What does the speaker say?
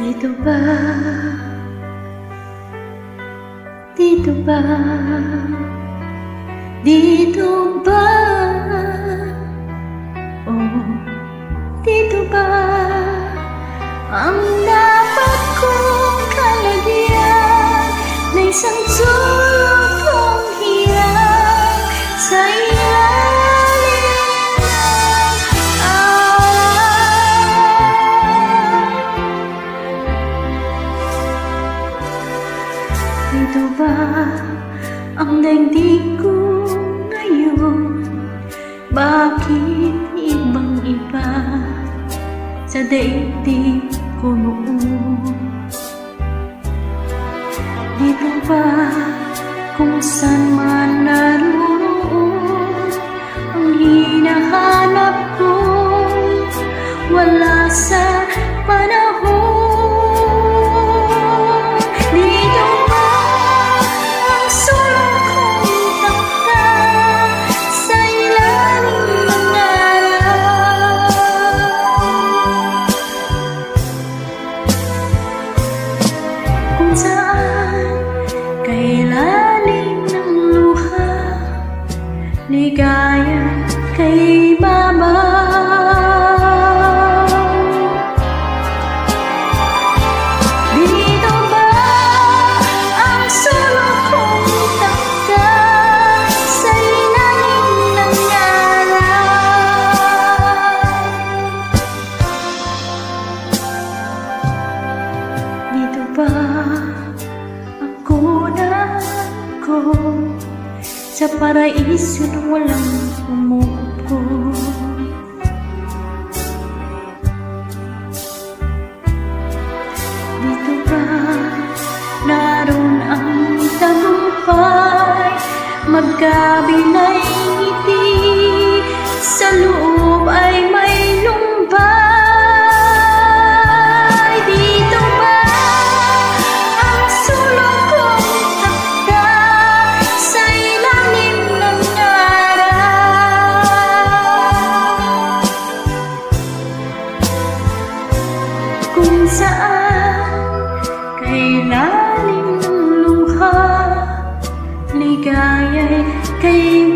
Dito ba? Dito ba? Dito ba? Oh, dito ba ang dapat kong kalagyan na isang sulok kong hirap sa ilalim ng araw? Dito ba ang daigdig ko ngayon? Bakit ibang-iba sa daigdig ko noon? Dito ba kung saan man naroon ang hinahanap ko? Wala sa panahon. Ligaya kay babaw. Dito ba ang sulok kong takda sa ilalim ng araw? Dito ba ako sa paraiso na walang umuupo? Dito ba naroon ang tagumpay, magkabilay ngiti, sa loob ay may lumbay? Dito ba ang sulok kong takda sa ilalim ng araw, kung saan kay lalim ng luha, ligaya'y kay